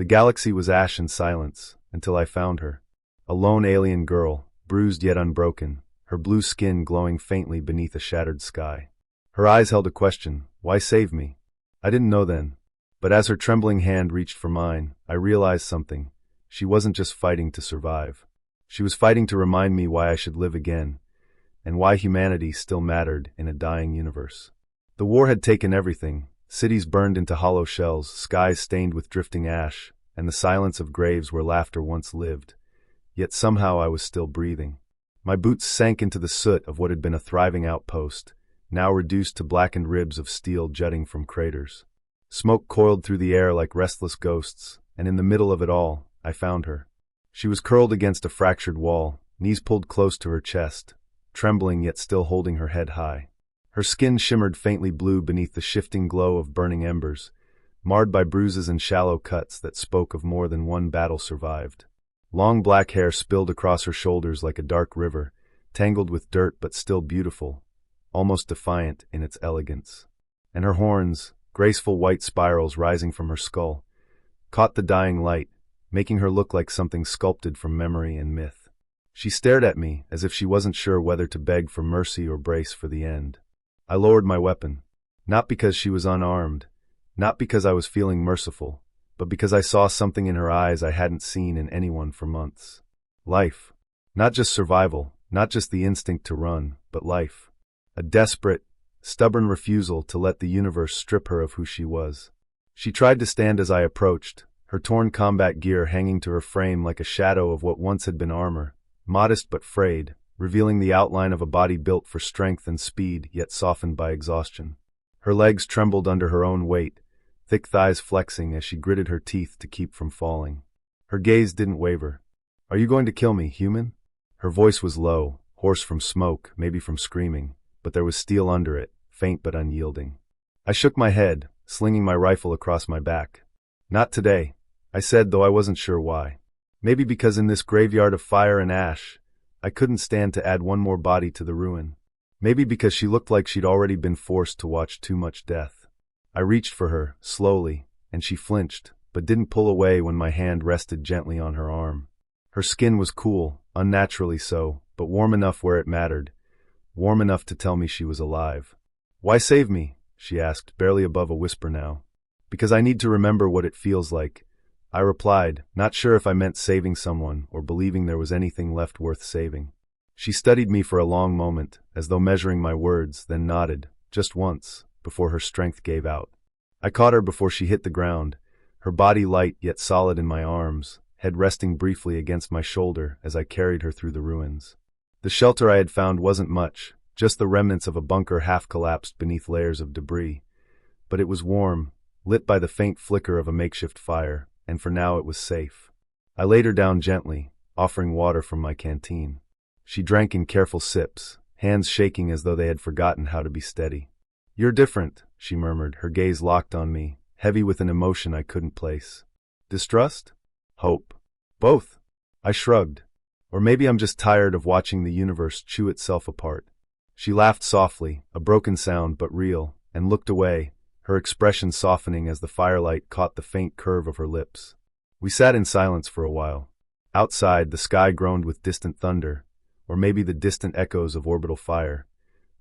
The galaxy was ash and silence, until I found her. A lone alien girl, bruised yet unbroken, her blue skin glowing faintly beneath a shattered sky. Her eyes held a question: why save me? I didn't know then. But as her trembling hand reached for mine, I realized something. She wasn't just fighting to survive. She was fighting to remind me why I should live again, and why humanity still mattered in a dying universe. The war had taken everything: cities burned into hollow shells, skies stained with drifting ash, and the silence of graves where laughter once lived. Yet somehow I was still breathing. My boots sank into the soot of what had been a thriving outpost, now reduced to blackened ribs of steel jutting from craters. Smoke coiled through the air like restless ghosts, and in the middle of it all, I found her. She was curled against a fractured wall, knees pulled close to her chest, trembling yet still holding her head high. Her skin shimmered faintly blue beneath the shifting glow of burning embers, marred by bruises and shallow cuts that spoke of more than one battle survived. Long black hair spilled across her shoulders like a dark river, tangled with dirt but still beautiful, almost defiant in its elegance. And her horns, graceful white spirals rising from her skull, caught the dying light, making her look like something sculpted from memory and myth. She stared at me as if she wasn't sure whether to beg for mercy or brace for the end. I lowered my weapon, not because she was unarmed, not because I was feeling merciful, but because I saw something in her eyes I hadn't seen in anyone for months. Life. Not just survival, not just the instinct to run, but life. A desperate, stubborn refusal to let the universe strip her of who she was. She tried to stand as I approached, her torn combat gear hanging to her frame like a shadow of what once had been armor, modest but frayed, revealing the outline of a body built for strength and speed yet softened by exhaustion. Her legs trembled under her own weight, thick thighs flexing as she gritted her teeth to keep from falling. Her gaze didn't waver. "Are you going to kill me, human?" Her voice was low, hoarse from smoke, maybe from screaming, but there was steel under it, faint but unyielding. I shook my head, slinging my rifle across my back. "Not today," I said, though I wasn't sure why. Maybe because in this graveyard of fire and ash, I couldn't stand to add one more body to the ruin. Maybe because she looked like she'd already been forced to watch too much death. I reached for her, slowly, and she flinched, but didn't pull away when my hand rested gently on her arm. Her skin was cool, unnaturally so, but warm enough where it mattered, warm enough to tell me she was alive. "Why save me?" she asked, barely above a whisper now. "Because I need to remember what it feels like," I replied, not sure if I meant saving someone or believing there was anything left worth saving. She studied me for a long moment, as though measuring my words, then nodded, just once, before her strength gave out. I caught her before she hit the ground, her body light yet solid in my arms, head resting briefly against my shoulder as I carried her through the ruins. The shelter I had found wasn't much, just the remnants of a bunker half-collapsed beneath layers of debris. But it was warm, lit by the faint flicker of a makeshift fire, and for now it was safe. I laid her down gently, offering water from my canteen. She drank in careful sips, hands shaking as though they had forgotten how to be steady. "You're different," she murmured, her gaze locked on me, heavy with an emotion I couldn't place. Distrust? Hope? Both? I shrugged. Or maybe I'm just tired of watching the universe chew itself apart. She laughed softly, a broken sound but real, and looked away, her expression softening as the firelight caught the faint curve of her lips. We sat in silence for a while. Outside, the sky groaned with distant thunder, or maybe the distant echoes of orbital fire.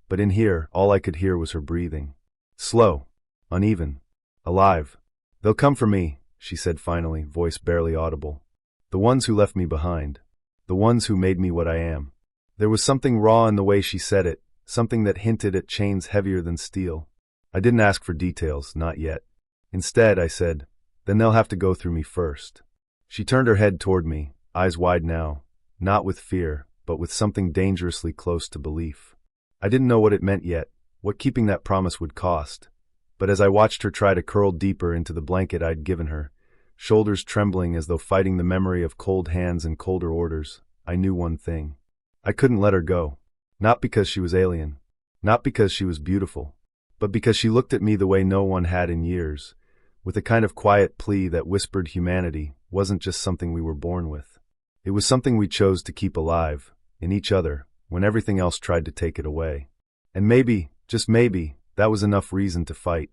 But in here, all I could hear was her breathing. Slow, uneven, alive. "They'll come for me," she said finally, voice barely audible. "The ones who left me behind. The ones who made me what I am." There was something raw in the way she said it, something that hinted at chains heavier than steel. I didn't ask for details, not yet. Instead, I said, "Then they'll have to go through me first." She turned her head toward me, eyes wide now, not with fear, but with something dangerously close to belief. I didn't know what it meant yet, what keeping that promise would cost, but as I watched her try to curl deeper into the blanket I'd given her, shoulders trembling as though fighting the memory of cold hands and colder orders, I knew one thing. I couldn't let her go. Not because she was alien, not because she was beautiful, but because she looked at me the way no one had in years, with a kind of quiet plea that whispered humanity wasn't just something we were born with. It was something we chose to keep alive, in each other, when everything else tried to take it away. And maybe, just maybe, that was enough reason to fight,